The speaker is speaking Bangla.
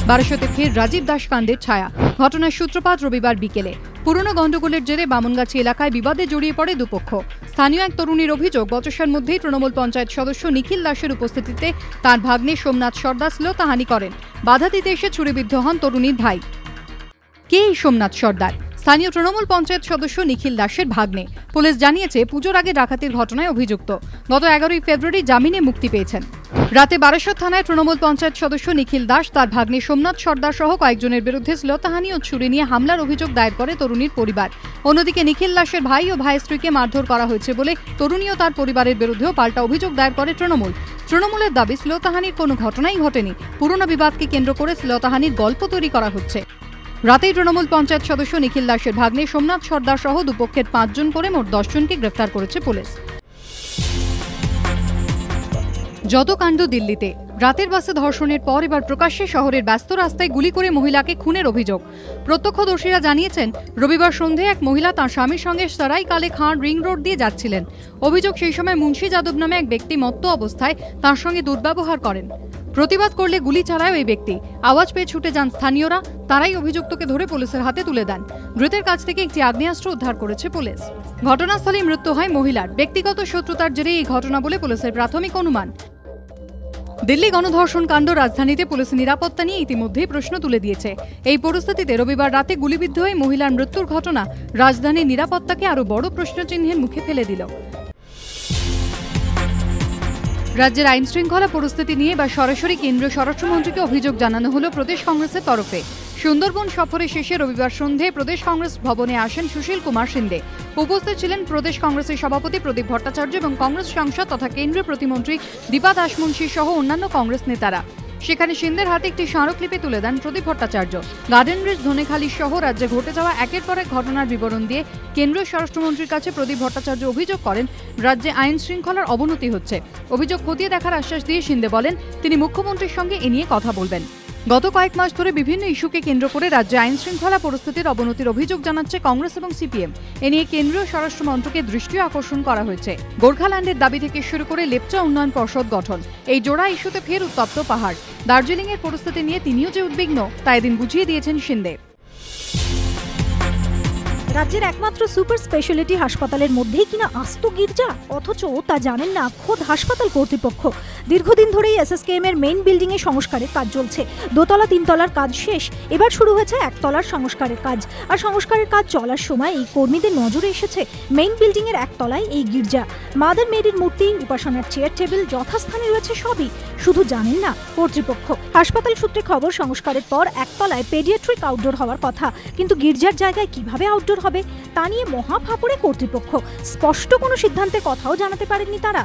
বারাসতে ফের রাজীব দাস কাণ্ডের ছায়া। ঘটনার সূত্রপাত রবিবার বিকেলে। পুরনো গন্ডগোলের জেরে বামনগাছি এলাকায় বিবাদে জড়িয়ে পড়ে দুপক্ষ। স্থানীয় এক তরুণীর অভিযোগ, বচসার মধ্যেই তৃণমূল পঞ্চায়েত সদস্য নিখিল দাসের উপস্থিতিতে তার ভাগ্নে সোমনাথ সর্দার শ্লীলতাহানি করেন। বাধা দিতে এসে ছুরিবিদ্ধ হন তরুণীর ভাই। কে এই সোমনাথ সর্দার? স্থানীয় তৃণমূল পঞ্চায়েত সদস্য নিখিল দাসের ভাগ্নে। পুলিশ জানিয়েছে, পুজোর আগে ডাকাতির ঘটনায় অভিযুক্ত। গত 11 ফেব্রুয়ারি জামিনে মুক্তি পেয়েছেন। রাতে বারাসত থানায় তৃণমূল পঞ্চায়েত সদস্য নিখিল দাস তার ভাগ্নে সোমনাথ সর্দার সহ কয়েকজনের বিরুদ্ধে শ্লীলতাহানি ও ছুরি নিয়ে হামলার অভিযোগ দায়ের করে তরুণীর পরিবার। অন্যদিকে নিখিল দাসের ভাই ও ভাইয়ের স্ত্রীকে মারধর করা হয়েছে বলে তরুণী ও তার পরিবারের বিরুদ্ধেও পাল্টা অভিযোগ দায়ের করে তৃণমূলের দাবি, শ্লীলতাহানির কোনো ঘটনাই ঘটেনি। পুরনো বিবাদকে কেন্দ্র করে শ্লীলতাহানির গল্প তৈরি করা হচ্ছে। রাতেই তৃণমূল পঞ্চায়েত সদস্য নিখিল দাসের ভাগ্নে সোমনাথ সর্দার সহ দুপক্ষের 5 জন করে মোট 10 জনকে গ্রেফতার করেছে পুলিশ। যত কাণ্ড দিল্লিতে। রাতের বাসে ধর্ষণের পর এবার প্রকাশ্যে শহরের ব্যস্ত রাস্তায় গুলি করে মহিলাকে খুনের অভিযোগ। প্রত্যক্ষদর্শীরা জানিয়েছেন, রবিবার সন্ধ্যায় এক মহিলা তাঁর স্বামীর সঙ্গে সরাই কালে খান রিং রোড দিয়ে যাচ্ছিলেন। অভিযোগ, সেই সময় মুন্সি যাদব নামে এক ব্যক্তি মত্ত অবস্থায় তাঁর সঙ্গে দুর্ব্যবহার করেন। প্রতিবাদ করলে গুলি চালায় ওই ব্যক্তি। আওয়াজ পেয়ে ছুটে যান স্থানীয়রা। তারাই অভিযুক্তকে ধরে পুলিশের হাতে তুলে দেন। ধৃতের কাছ থেকে একটি আগ্নেয়াস্ত্র উদ্ধার করেছে পুলিশ। ঘটনাস্থলেই মৃত্যু হয় মহিলার। ব্যক্তিগত শত্রুতার জেরে এই ঘটনা বলে পুলিশের প্রাথমিক অনুমান। দিল্লি গণধর্ষণ কাণ্ড রাজধানীতে পুলিশের নিরাপত্তা নিয়ে ইতিমধ্যেই প্রশ্ন তুলে দিয়েছে। এই পরিস্থিতিতে রবিবার রাতে গুলিবিদ্ধ হয়ে মহিলার মৃত্যুর ঘটনা রাজধানীর নিরাপত্তাকে আরও বড় প্রশ্নচিহ্নের মুখে ফেলে দিল। রাজ্যের আইন শৃঙ্খলা পরিস্থিতি নিয়ে বা সরাসরি কেন্দ্রীয় স্বরাষ্ট্রমন্ত্রীকে অভিযোগ জানানো হলো প্রদেশ কংগ্রেসের তরফে। সুন্দরবন সফরে শেষে রবিবার সন্ধে প্রদেশ কংগ্রেস ভবনে আসেন সুশীল কুমার সিন্দে। উপস্থিত ছিলেন প্রদেশ কংগ্রেসের সভাপতি প্রদীপ ভট্টাচার্য এবং কংগ্রেস সাংসদ তথা কেন্দ্রীয় প্রতিমন্ত্রী দীপা দাসমুন্সি সহ অন্যান্য কংগ্রেস নেতারা। সেখানে সিন্দের হাতে একটি স্মারকলিপি তুলে দেন প্রদীপ ভট্টাচার্য। গার্ডেন ব্রিজ, ধনেখালি সহ রাজ্যে ঘটে যাওয়া একের পর এক ঘটনার বিবরণ দিয়ে কেন্দ্রীয় স্বরাষ্ট্রমন্ত্রীর কাছে প্রদীপ ভট্টাচার্য অভিযোগ করেন, রাজ্যে আইন শৃঙ্খলার অবনতি হচ্ছে। অভিযোগ খতিয়ে দেখার আশ্বাস দিয়ে সিন্দে বলেন, তিনি মুখ্যমন্ত্রীর সঙ্গে এ নিয়ে কথা বলবেন। গত কয়েক মাস ধরে বিভিন্ন ইস্যুকে কেন্দ্র করে রাজ্যে আইন শৃঙ্খলা পরিস্থিতির অবনতির অভিযোগ জানাচ্ছে কংগ্রেস এবং সিপিএম। এ নিয়ে কেন্দ্রীয় স্বরাষ্ট্র মন্ত্রকের দৃষ্টি আকর্ষণ করা হয়েছে। গোর্খাল্যান্ডের দাবি থেকে শুরু করে লেপচা উন্নয়ন পর্ষদ গঠন, এই জোড়া ইস্যুতে ফের উত্তপ্ত পাহাড়। দার্জিলিংয়ের পরিস্থিতি নিয়ে তিনিও যে উদ্বিগ্ন তা এদিন বুঝিয়ে দিয়েছেন সিন্দে। রাজ্যের একমাত্র সুপার স্পেশালিটি হাসপাতালের মধ্যেই কিনা আস্ত গির্জা, অথচ তা জানেন না খোদ হাসপাতাল কর্তৃপক্ষ। দীর্ঘদিন ধরেই এসএসকেএম এর মেইন বিল্ডিং এ সংস্কারের কাজ চলছে। দোতলা 3 তলার কাজ শেষ, এবার শুরু হয়েছে 1 তলার সংস্কারের কাজ। আর সংস্কারের কাজ চলার সময় এই কর্মীদের নজরে এসেছে মেইন বিল্ডিং এর 1 তলায় এই গির্জা। মাদার মেরির মূর্তি, উপাসনার চেয়ার টেবিল যথাস্থানে রয়েছে সবই, শুধু জানেন না কর্তৃপক্ষ। হাসপাতাল সূত্রে খবর, সংস্কারের পর 1 তলায় পেডিয়াট্রিক আউটডোর হওয়ার কথা, কিন্তু গির্জার জায়গায় কিভাবে আউটডোর হবে তা নিয়ে মহা ফাপড়ে কর্তৃপক্ষ। স্পষ্ট কোনো সিদ্ধান্তের কথাও জানাতে পারেননি তারা।